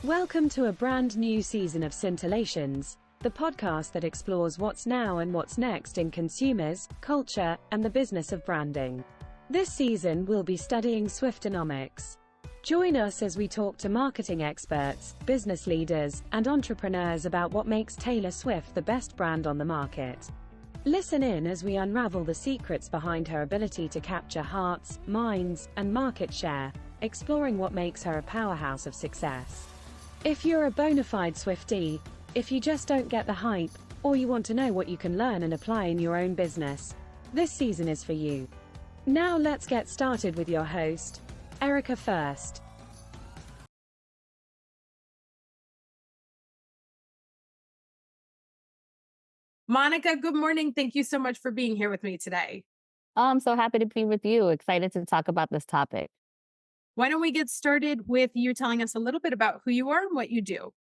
Welcome to a brand new season of Scintillations, the podcast that explores what's now and what's next in consumers, culture, and the business of branding. This season, we'll be studying Swiftonomics. Join us as we talk to marketing experts, business leaders, and entrepreneurs about what makes Taylor Swift the best brand on the market. Listen in as we unravel the secrets behind her ability to capture hearts, minds, and market share, exploring what makes her a powerhouse of success. If you're a bona fide Swiftie, if you just don't get the hype, or you want to know what you can learn and apply in your own business, this season is for you. Now let's get started with your host, Erica First. Monica, good morning. Thank you so much for being here with me today. I'm so happy to be with you. Excited to talk about this topic. Why don't we get started with you telling us a little bit about who you are and what you do?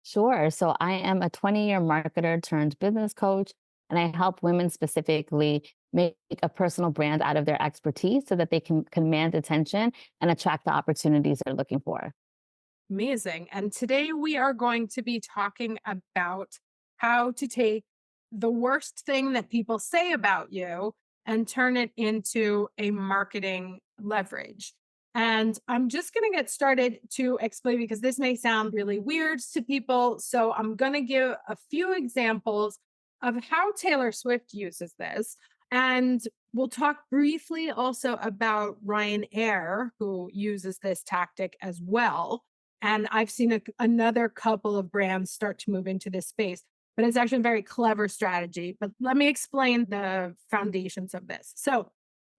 Sure. So I am a 20-year marketer turned business coach, and I help women specifically make a personal brand out of their expertise so that they can command attention and attract the opportunities they're looking for. Amazing. And today we are going to be talking about how to take the worst thing that people say about you and turn it into a marketing leverage. And I'm just going to get started to explain because this may sound really weird to people. So I'm going to give a few examples of how Taylor Swift uses this. And we'll talk briefly also about Ryanair, who uses this tactic as well. And I've seen another couple of brands start to move into this space. But it's actually a very clever strategy. But let me explain the foundations of this. So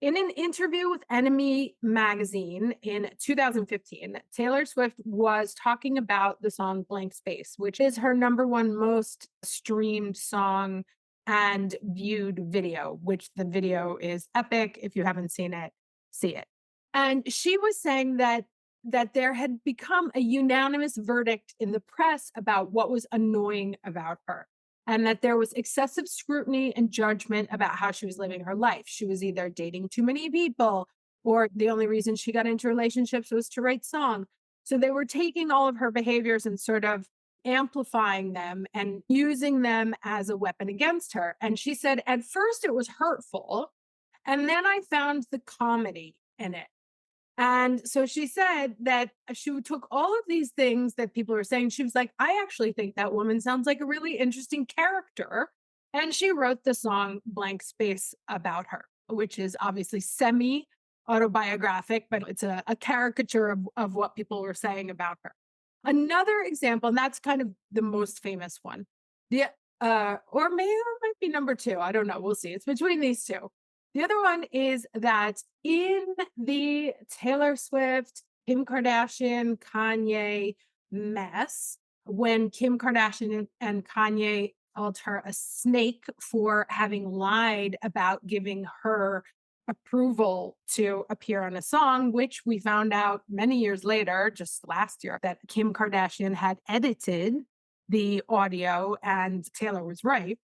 in an interview with Enemy magazine in 2015, Taylor Swift was talking about the song Blank Space, which is her number one most streamed song and viewed video, which the video is epic. If you haven't seen it, see it. And she was saying that there had become a unanimous verdict in the press about what was annoying about her, and that there was excessive scrutiny and judgment about how she was living her life. She was either dating too many people, or the only reason she got into relationships was to write songs. So they were taking all of her behaviors and sort of amplifying them and using them as a weapon against her. And she said, at first it was hurtful, and then I found the comedy in it. And so she said that she took all of these things that people were saying. She was like, I actually think that woman sounds like a really interesting character. And she wrote the song Blank Space about her, which is obviously semi-autobiographic, but it's a caricature of what people were saying about her. Another example, and that's kind of the most famous one, or maybe it might be number two. I don't know. We'll see. It's between these two. The other one is that in the Taylor Swift, Kim Kardashian, Kanye mess, when Kim Kardashian and Kanye called her a snake for having lied about giving her approval to appear on a song, which we found out many years later, just last year, that Kim Kardashian had edited the audio and Taylor was right.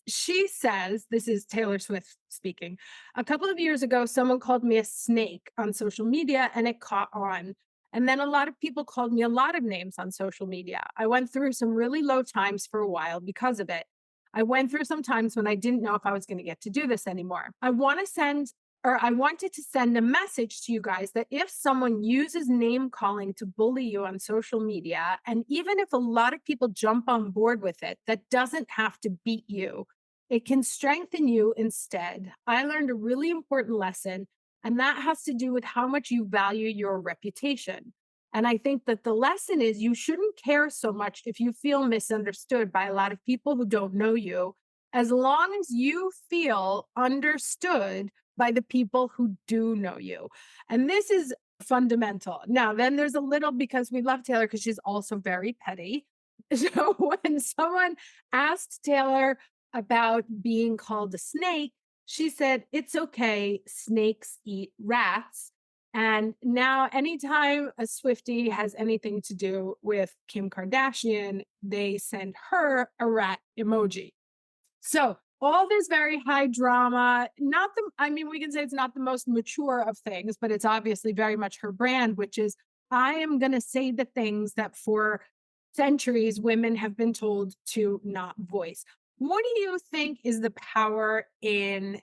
She says, this is Taylor Swift speaking, a couple of years ago, someone called me a snake on social media and it caught on. And then a lot of people called me a lot of names on social media. I went through some really low times for a while because of it. I went through some times when I didn't know if I was going to get to do this anymore. I wanted to send a message to you guys that if someone uses name calling to bully you on social media, and even if a lot of people jump on board with it, that doesn't have to beat you. It can strengthen you instead. I learned a really important lesson, and that has to do with how much you value your reputation. And I think that the lesson is you shouldn't care so much if you feel misunderstood by a lot of people who don't know you, as long as you feel understood by the people who do know you. And this is fundamental. Now, then there's a little, because we love Taylor because she's also very petty. So when someone asked Taylor about being called a snake, she said, it's okay, snakes eat rats. And now anytime a Swiftie has anything to do with Kim Kardashian, they send her a rat emoji. So all this very high drama, we can say it's not the most mature of things, but it's obviously very much her brand, which is I am going to say the things that for centuries women have been told to not voice. What do you think is the power in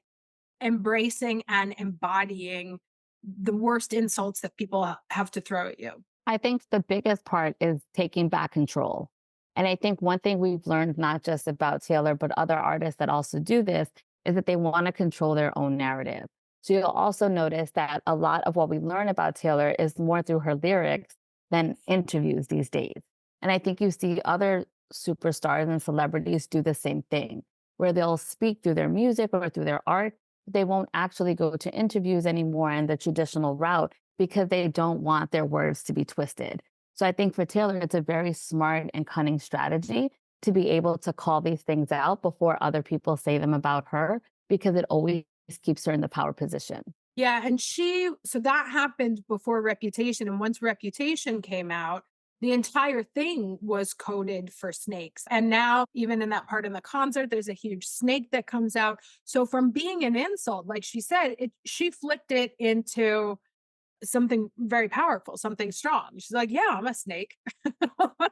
embracing and embodying the worst insults that people have to throw at you? I think the biggest part is taking back control. And I think one thing we've learned, not just about Taylor, but other artists that also do this, is that they want to control their own narrative. So you'll also notice that a lot of what we learn about Taylor is more through her lyrics than interviews these days. And I think you see other superstars and celebrities do the same thing, where they'll speak through their music or through their art. They won't actually go to interviews anymore in the traditional route because they don't want their words to be twisted. So I think for Taylor, it's a very smart and cunning strategy to be able to call these things out before other people say them about her, because it always keeps her in the power position. Yeah. And so that happened before Reputation. And once Reputation came out, the entire thing was coded for snakes. And now, even in that part in the concert, there's a huge snake that comes out. So, from being an insult, like she said, she flipped it into something very powerful, something strong. She's like, yeah, I'm a snake.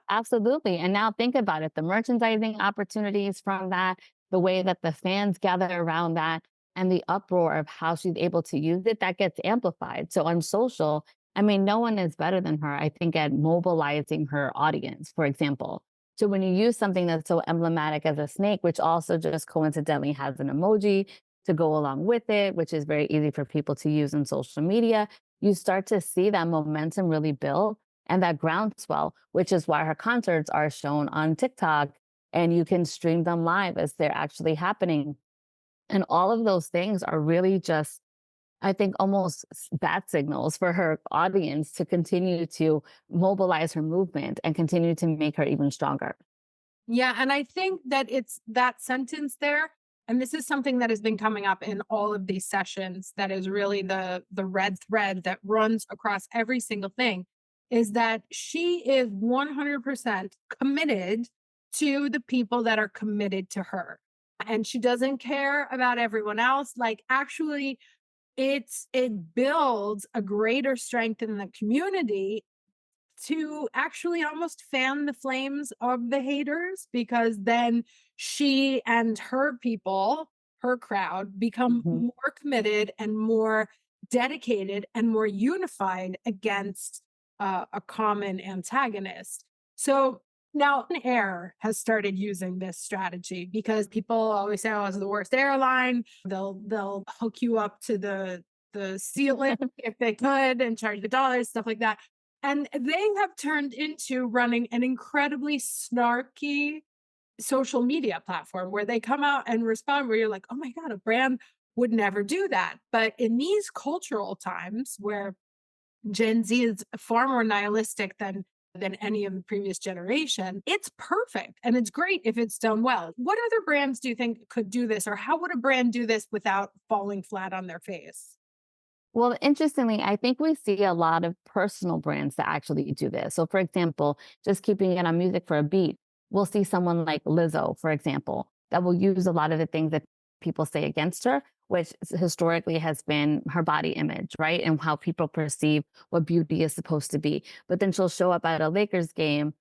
Absolutely. And now think about it, the merchandising opportunities from that, the way that the fans gather around that, and the uproar of how she's able to use it, that gets amplified. So on social, I mean, no one is better than her, I think, at mobilizing her audience, for example. So when you use something that's so emblematic as a snake, which also just coincidentally has an emoji to go along with it, which is very easy for people to use on social media, you start to see that momentum really build and that groundswell, which is why her concerts are shown on TikTok and you can stream them live as they're actually happening. And all of those things are really just, I think, almost bat signals for her audience to continue to mobilize her movement and continue to make her even stronger. Yeah, and I think that it's that sentence there, and this is something that has been coming up in all of these sessions that is really the red thread that runs across every single thing, is that she is 100% committed to the people that are committed to her. And she doesn't care about everyone else. Like, actually, it builds a greater strength in the community to actually almost fan the flames of the haters, because then she and her people, her crowd, become Mhm. more committed and more dedicated and more unified against a common antagonist. So now Air has started using this strategy because people always say, "Oh, it's the worst airline." They'll hook you up to the ceiling if they could and charge the dollars, stuff like that. And they have turned into running an incredibly snarky social media platform where they come out and respond where you're like, oh my God, a brand would never do that. But in these cultural times where Gen Z is far more nihilistic than any of the previous generation, it's perfect. And it's great if it's done well. What other brands do you think could do this? Or how would a brand do this without falling flat on their face? Well, interestingly, I think we see a lot of personal brands that actually do this. So, for example, just keeping it on music for a beat, we'll see someone like Lizzo, for example, that will use a lot of the things that people say against her, which historically has been her body image, right? And how people perceive what beauty is supposed to be. But then she'll show up at a Lakers game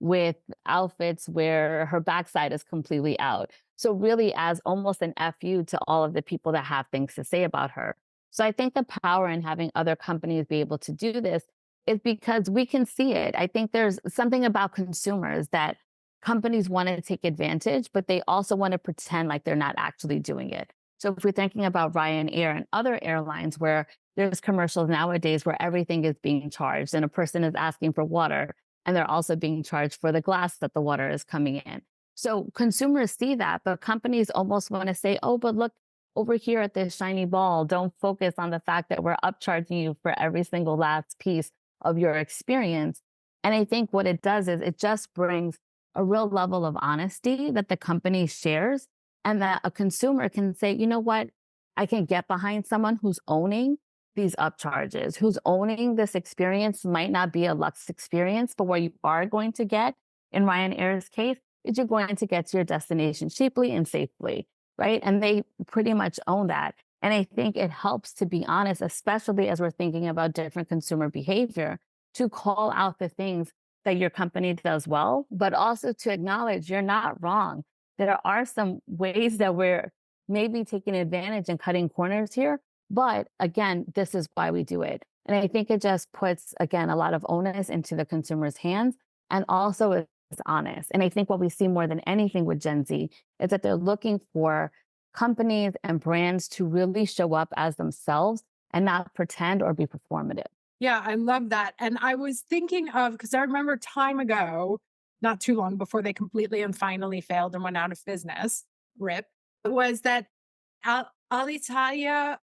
with outfits where her backside is completely out. So, really, as almost an FU to all of the people that have things to say about her. So I think the power in having other companies be able to do this is because we can see it. I think there's something about consumers that companies want to take advantage, but they also want to pretend like they're not actually doing it. So if we're thinking about Ryanair and other airlines where there's commercials nowadays where everything is being charged and a person is asking for water and they're also being charged for the glass that the water is coming in. So consumers see that, but companies almost want to say, oh, but look, over here at this shiny ball, don't focus on the fact that we're upcharging you for every single last piece of your experience. And I think what it does is it just brings a real level of honesty that the company shares and that a consumer can say, you know what, I can get behind someone who's owning these upcharges, who's owning this experience. Might not be a luxe experience, but what you are going to get in Ryanair's case is you're going to get to your destination cheaply and safely, right? And they pretty much own that. And I think it helps, to be honest, especially as we're thinking about different consumer behavior, to call out the things that your company does well, but also to acknowledge you're not wrong. There are some ways that we're maybe taking advantage and cutting corners here. But again, this is why we do it. And I think it just puts, again, a lot of onus into the consumer's hands and also is honest. And I think what we see more than anything with Gen Z is that they're looking for companies and brands to really show up as themselves and not pretend or be performative. Yeah, I love that. And I was thinking of, because I remember time ago, not too long before they completely and finally failed and went out of business, RIP, was that Alitalia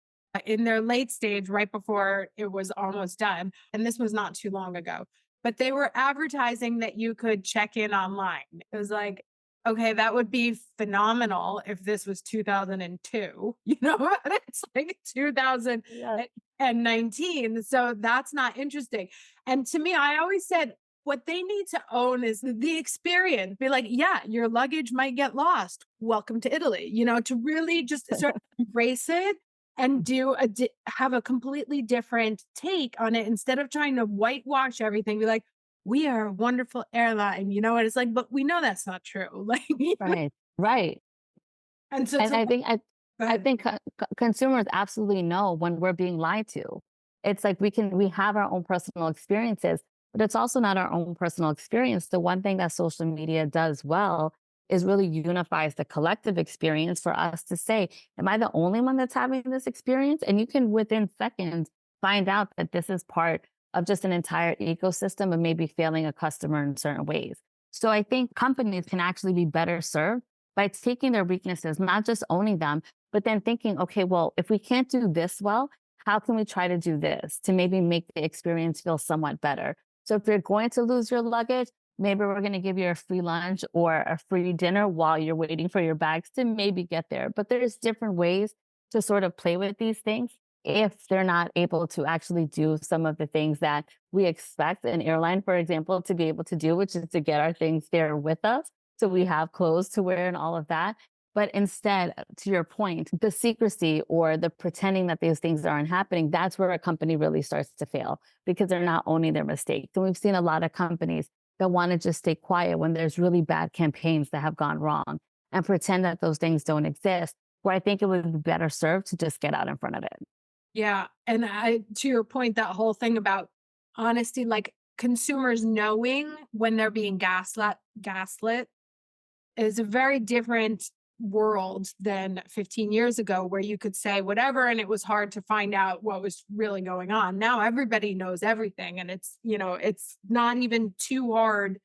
in their late stage, right before it was almost done, and this was not too long ago, but they were advertising that you could check in online. It was like, okay, that would be phenomenal if this was 2002, but it's like 2019. So that's not interesting. And to me, I always said, what they need to own is the experience. Be like, yeah, your luggage might get lost. Welcome to Italy, to really just sort of embrace it and have a completely different take on it instead of trying to whitewash everything. Be like, we are a wonderful airline, what it's like, but we know that's not true. Like, Right, right. And so, And I think consumers absolutely know when we're being lied to. It's like we have our own personal experiences, but it's also not our own personal experience. The one thing that social media does well is really unifies the collective experience for us to say, am I the only one that's having this experience? And you can within seconds find out that this is part of just an entire ecosystem of maybe failing a customer in certain ways. So I think companies can actually be better served by taking their weaknesses, not just owning them, but then thinking, okay, well, if we can't do this well, how can we try to do this to maybe make the experience feel somewhat better? So if you're going to lose your luggage, maybe we're going to give you a free lunch or a free dinner while you're waiting for your bags to maybe get there. But there's different ways to sort of play with these things if they're not able to actually do some of the things that we expect an airline, for example, to be able to do, which is to get our things there with us. So we have clothes to wear and all of that. But instead, to your point, the secrecy or the pretending that these things aren't happening, that's where a company really starts to fail because they're not owning their mistakes. And we've seen a lot of companies that want to just stay quiet when there's really bad campaigns that have gone wrong and pretend that those things don't exist, where I think it would be better served to just get out in front of it. Yeah. And to your point, that whole thing about honesty, like consumers knowing when they're being gaslit is a very different world than 15 years ago, where you could say whatever and it was hard to find out what was really going on. Now everybody knows everything, and it's not even too hard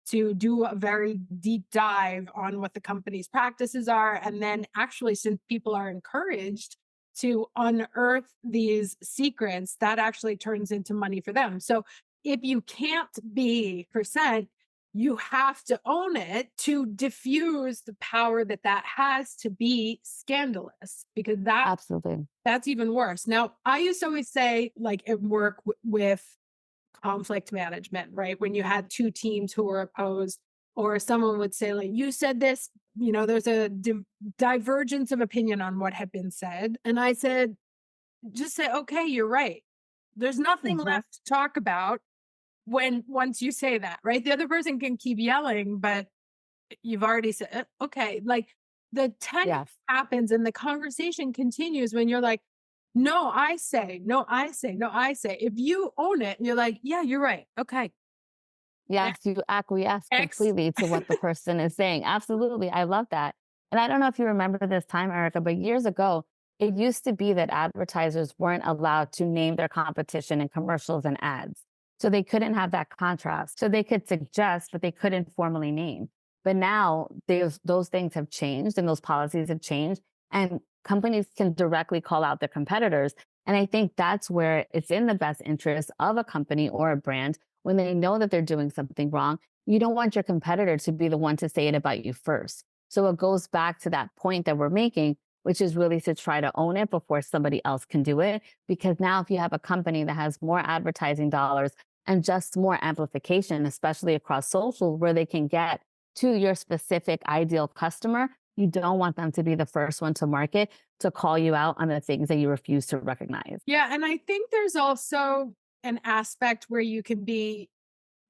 to do a very deep dive on what the company's practices are. And then actually, since people are encouraged to unearth these secrets, that actually turns into money for them. So if you can't be percent, you have to own it to diffuse the power that has to be scandalous, because Absolutely. that's even worse. Now, I used to always say, like at work with conflict management, right? When you had two teams who were opposed, or someone would say, like, you said this, there's a divergence of opinion on what had been said. And I said, just say, okay, you're right. There's nothing left to talk about once you say that, right? The other person can keep yelling, but you've already said, okay, like the tension happens and the conversation continues when you're like, no, I say, no, I say, no, I say. If you own it, you're like, yeah, you're right. Okay. Yes, you acquiesce completely to what the person is saying. Absolutely. I love that. And I don't know if you remember this time, Erica, but years ago, it used to be that advertisers weren't allowed to name their competition in commercials and ads. So they couldn't have that contrast. So they could suggest, but they couldn't formally name. But now those things have changed and those policies have changed, and companies can directly call out their competitors. And I think that's where it's in the best interest of a company or a brand when they know that they're doing something wrong. You don't want your competitor to be the one to say it about you first. So it goes back to that point that we're making, which is really to try to own it before somebody else can do it. Because now if you have a company that has more advertising dollars and just more amplification, especially across social, where they can get to your specific ideal customer, you don't want them to be the first one to market to call you out on the things that you refuse to recognize. Yeah. And I think there's also an aspect where you can be,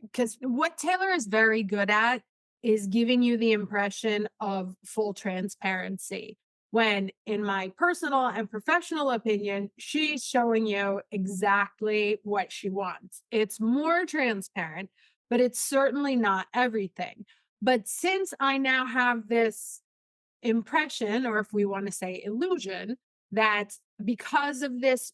because what Taylor is very good at is giving you the impression of full transparency. When, in my personal and professional opinion, she's showing you exactly what she wants. It's more transparent, but it's certainly not everything. But since I now have this impression, or if we want to say illusion, that because of this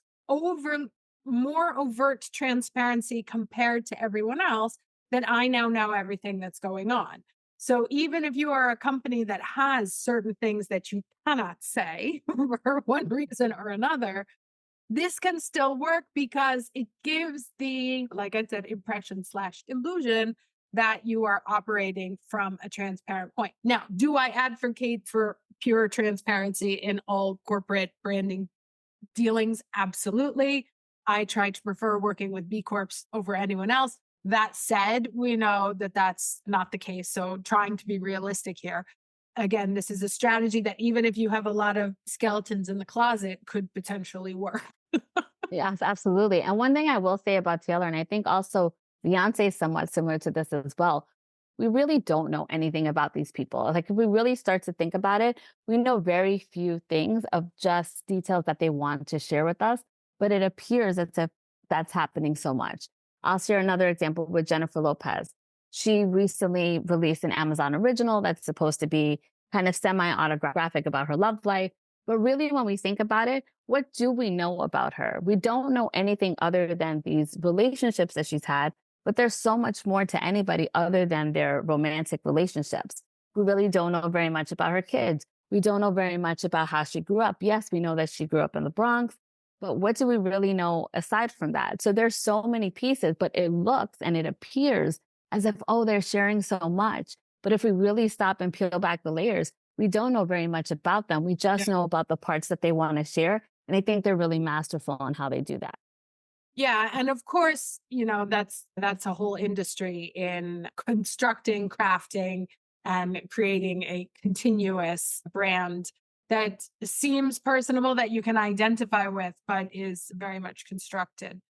more overt transparency compared to everyone else, that I now know everything that's going on. So even if you are a company that has certain things that you cannot say for one reason or another, this can still work because it gives the, like I said, impression / illusion that you are operating from a transparent point. Now, do I advocate for pure transparency in all corporate branding dealings? Absolutely. I try to prefer working with B Corps over anyone else. That said, we know that that's not the case. So trying to be realistic here. Again, this is a strategy that even if you have a lot of skeletons in the closet, could potentially work. Yes, absolutely. And one thing I will say about Taylor, and I think also Beyonce is somewhat similar to this as well. We really don't know anything about these people. Like, if we really start to think about it, we know very few things of just details that they want to share with us, but it appears as if that's happening so much. I'll share another example with Jennifer Lopez. She recently released an Amazon original that's supposed to be kind of semi-autographic about her love life. But really, when we think about it, what do we know about her? We don't know anything other than these relationships that she's had, but there's so much more to anybody other than their romantic relationships. We really don't know very much about her kids. We don't know very much about how she grew up. Yes, we know that she grew up in the Bronx, but what do we really know aside from that? So there's so many pieces, but it looks and it appears as if, oh, they're sharing so much. But if we really stop and peel back the layers, we don't know very much about them. We just know about the parts that they want to share. And I think they're really masterful on how they do that. Yeah, and of course, that's a whole industry in constructing, crafting, and creating a continuous brand that seems personable, that you can identify with, but is very much constructed.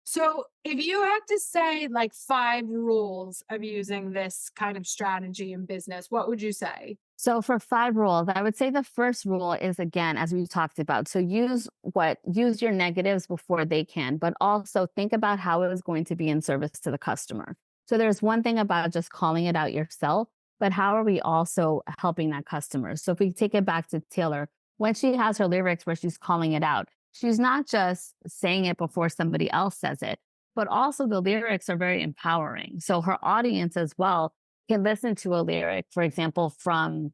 So, if you had to say like 5 rules of using this kind of strategy in business, what would you say? So for 5 rules, I would say the first rule is, again, as we talked about, so use your negatives before they can, but also think about how it is going to be in service to the customer. So there's one thing about just calling it out yourself, but how are we also helping that customer? So if we take it back to Taylor, when she has her lyrics where she's calling it out, she's not just saying it before somebody else says it, but also the lyrics are very empowering. So her audience as well can listen to a lyric, for example, from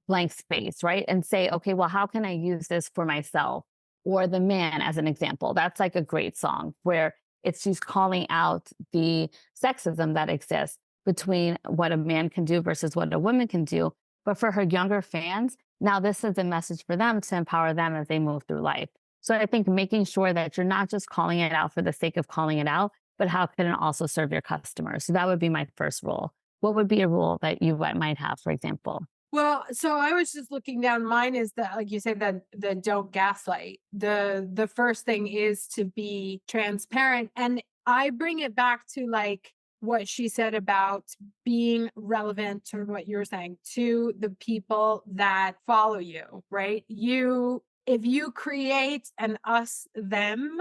blank space, right? And say, okay, well, how can I use this for myself? Or The Man, as an example. That's like a great song where she's calling out the sexism that exists between what a man can do versus what a woman can do. But for her younger fans, now this is a message for them to empower them as they move through life. So I think making sure that you're not just calling it out for the sake of calling it out, but how can it also serve your customers? So that would be my first rule. What would be a rule that you might have, for example? Well, so I was just looking down. Mine is that, like you said, that the don't gaslight. The first thing is to be transparent, and I bring it back to like what she said about being relevant, or what you're saying, to the people that follow you, right? If you create an us them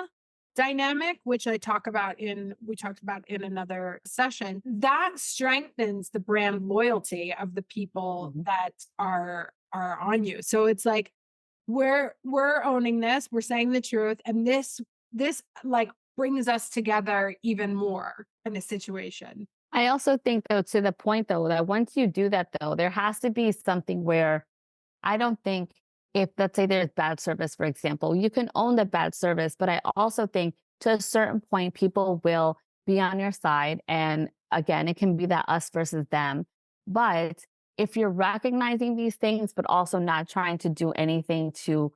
dynamic, which we talked about in another session, that strengthens the brand loyalty of the people that are on you. So it's like we're owning this, we're saying the truth, and this like brings us together even more in a situation. I also think, though, to the point, though, that once you do that, though, there has to be something where I don't think, if let's say there's bad service, for example, you can own the bad service, but I also think to a certain point, people will be on your side. And again, it can be that us versus them. But if you're recognizing these things, but also not trying to do anything to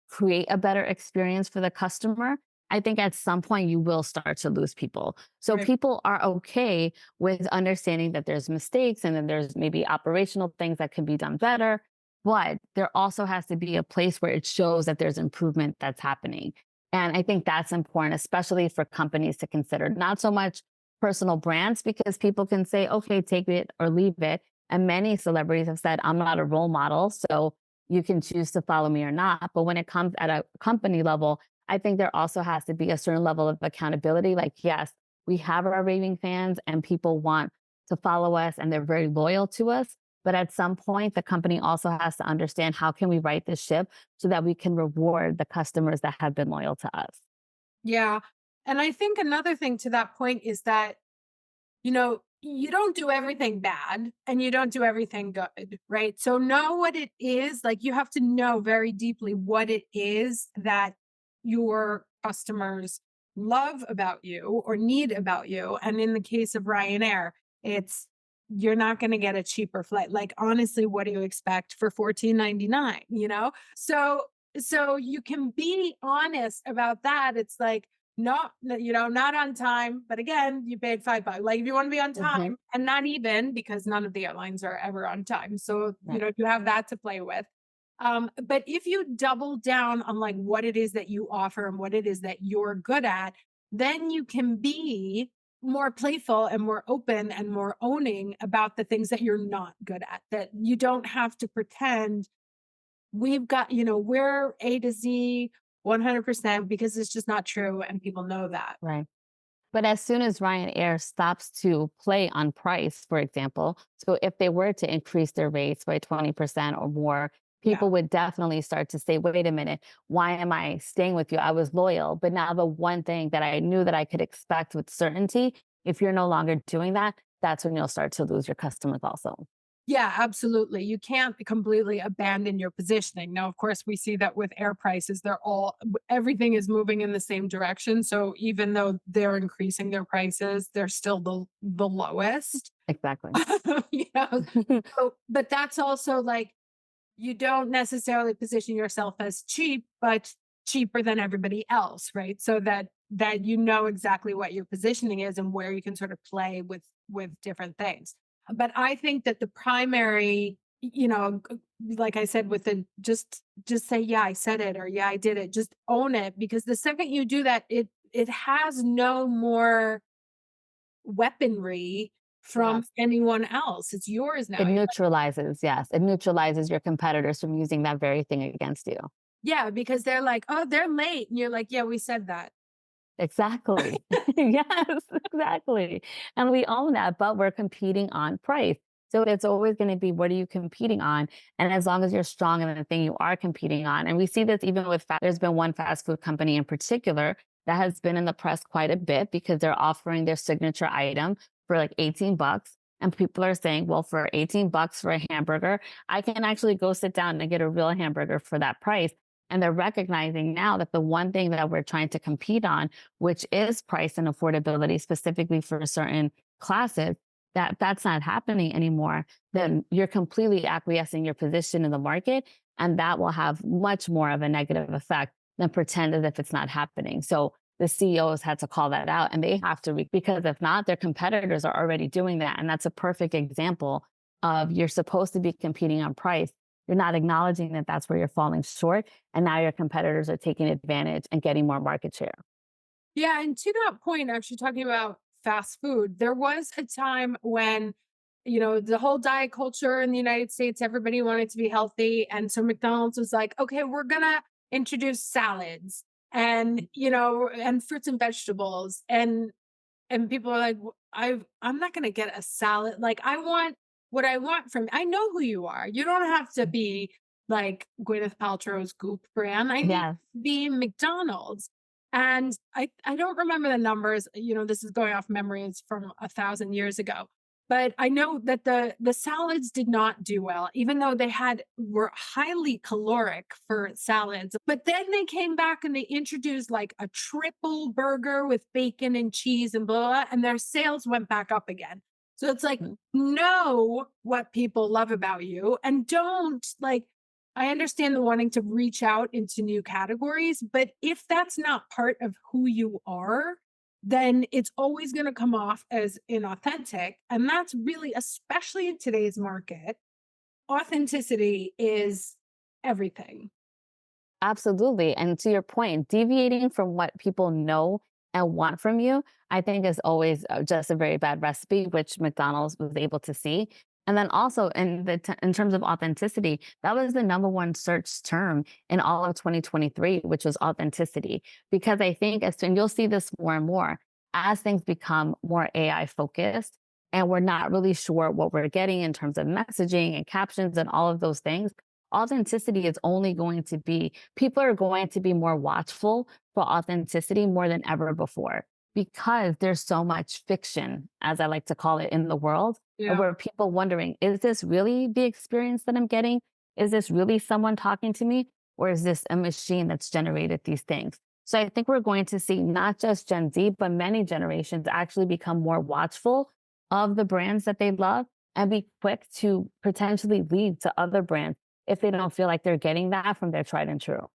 create a better experience for the customer, I think at some point you will start to lose people. So Right. people are okay with understanding that there's mistakes and then there's maybe operational things that can be done better. But there also has to be a place where it shows that there's improvement that's happening. And I think that's important, especially for companies to consider, not so much personal brands, because people can say, okay, take it or leave it. And many celebrities have said, I'm not a role model, so you can choose to follow me or not. But when it comes at a company level, I think there also has to be a certain level of accountability. Like, yes, we have our raving fans and people want to follow us and they're very loyal to us. But at some point, the company also has to understand, how can we right this ship so that we can reward the customers that have been loyal to us. Yeah. And I think another thing to that point is that, you don't do everything bad and you don't do everything good, right? So know what it is. Like, you have to know very deeply what it is that your customers love about you or need about you. And in the case of Ryanair, it's you're not going to get a cheaper flight. Like, honestly, what do you expect for 14.99? So you can be honest about that. It's like, not, not on time, but again, you paid $5. Like, if you want to be on Mhm. time, and not even, because none of the airlines are ever on time. So, Right. you have that to play with. But if you double down on like what it is that you offer and what it is that you're good at, then you can be more playful and more open and more owning about the things that you're not good at, that you don't have to pretend we've got, we're A to Z 100%, because it's just not true. And people know that. Right. But as soon as Ryanair stops to play on price, for example, so if they were to increase their rates by 20% or more, Yeah. people would definitely start to say, wait a minute, why am I staying with you? I was loyal. But now the one thing that I knew that I could expect with certainty, if you're no longer doing that, that's when you'll start to lose your customers also. Yeah, absolutely. You can't completely abandon your positioning. Now, of course, we see that with air prices, everything is moving in the same direction. So even though they're increasing their prices, they're still the lowest. Exactly. you know, but that's also like, you don't necessarily position yourself as cheap, but cheaper than everybody else, right? So that exactly what your positioning is and where you can sort of play with different things. But I think that the primary, like I said, with the just say, yeah, I said it, or yeah, I did it. Just own it, because the second you do that, it has no more weaponry from Yes. anyone else. It's yours It now. neutralizes, yes, it neutralizes your competitors from using that very thing against you. Yeah, because they're like, "Oh, they're late." And you're like, "Yeah, we said that." Exactly. Yes, exactly. And we own that, but we're competing on price. So it's always going to be, what are you competing on? And as long as you're strong in the thing you are competing on. And we see this even with there's been one fast food company in particular that has been in the press quite a bit because they're offering their signature item for like 18 bucks. And people are saying, well, for 18 bucks for a hamburger, I can actually go sit down and get a real hamburger for that price. And they're recognizing now that the one thing that we're trying to compete on, which is price and affordability specifically for certain classes, that's not happening anymore, then you're completely acquiescing your position in the market. And that will have much more of a negative effect than pretend as if it's not happening. So the CEOs had to call that out, and they have to, because if not, their competitors are already doing that. And that's a perfect example of, you're supposed to be competing on price. You're not acknowledging that that's where you're falling short. And now your competitors are taking advantage and getting more market share. Yeah, and to that point, actually talking about fast food, there was a time when, the whole diet culture in the United States, everybody wanted to be healthy. And so McDonald's was like, okay, we're gonna introduce salads and, and fruits and vegetables. And people are like, I'm not gonna get a salad. Like, I want what I want from I know who you are. You don't have to be like Gwyneth Paltrow's Goop brand. I need Yes. to be McDonald's. And I don't remember the numbers. This is going off memory. It's from 1,000 years ago. But I know that the salads did not do well, even though were highly caloric for salads. But then they came back and they introduced like a triple burger with bacon and cheese and blah, blah, and their sales went back up again. So it's like, Mhm. know what people love about you, and don't like, I understand the wanting to reach out into new categories, but if that's not part of who you are, then it's always going to come off as inauthentic. And that's really, especially in today's market, authenticity is everything. Absolutely. And to your point, deviating from what people know and want from you, I think is always just a very bad recipe, which McDonald's was able to see. And then also in terms of authenticity, that was the number one search term in all of 2023, which was authenticity. Because I think and you'll see this more and more as things become more AI focused, and we're not really sure what we're getting in terms of messaging and captions and all of those things. Authenticity is only going to be, people are going to be more watchful for authenticity more than ever before, because there's so much fiction, as I like to call it, in the world, Yeah. where people wondering, is this really the experience that I'm getting? Is this really someone talking to me? Or is this a machine that's generated these things? So I think we're going to see not just Gen Z, but many generations actually become more watchful of the brands that they love and be quick to potentially lead to other brands if they don't feel like they're getting that from their tried and true.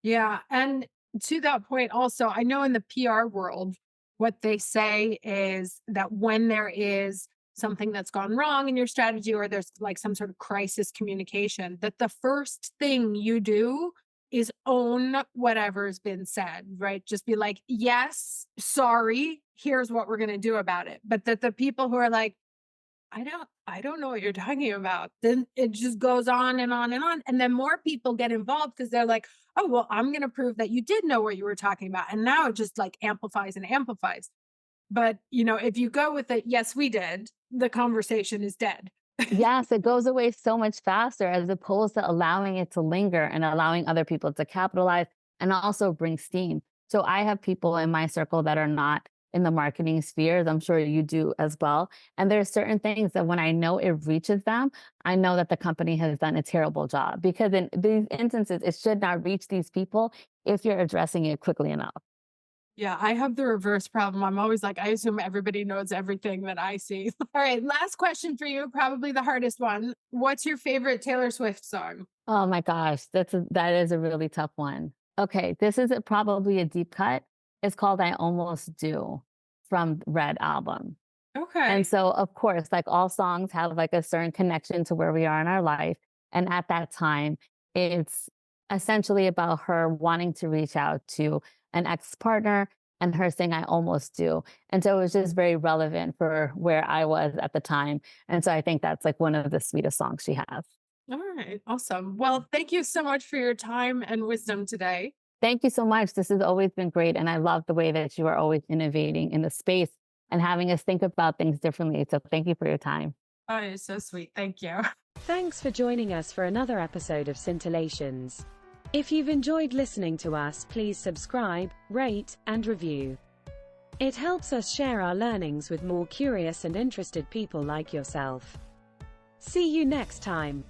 Yeah. And to that point, also, I know in the PR world, what they say is that when there is something that's gone wrong in your strategy, or there's like some sort of crisis communication, that the first thing you do is own whatever's been said, right? Just be like, yes, sorry, here's what we're going to do about it. But that the people who are like, I don't know what you're talking about, then it just goes on and on and on. And then more people get involved because they're like, oh, well, I'm going to prove that you did know what you were talking about. And now it just like amplifies and amplifies. But, if you go with it, yes, we did, the conversation is dead. Yes, it goes away so much faster as opposed to allowing it to linger and allowing other people to capitalize and also bring steam. So I have people in my circle that are not in the marketing spheres. I'm sure you do as well. And there's certain things that when I know it reaches them, I know that the company has done a terrible job, because in these instances, it should not reach these people if you're addressing it quickly enough. Yeah, I have the reverse problem. I'm always like, I assume everybody knows everything that I see. All right, last question for you, probably the hardest one. What's your favorite Taylor Swift song? Oh my gosh, that is a really tough one. Okay, this is probably a deep cut. It's called "I Almost Do" from Red album. And Okay. so, of course, like all songs have like a certain connection to where we are in our life. And at that time, it's essentially about her wanting to reach out to an ex-partner and her saying, I almost do. And so it was just very relevant for where I was at the time. And so I think that's like one of the sweetest songs she has. All right, awesome. Well, thank you so much for your time and wisdom today. Thank you so much. This has always been great. And I love the way that you are always innovating in the space and having us think about things differently. So thank you for your time. Oh, you're so sweet. Thank you. Thanks for joining us for another episode of Scintillations. If you've enjoyed listening to us, please subscribe, rate, and review. It helps us share our learnings with more curious and interested people like yourself. See you next time.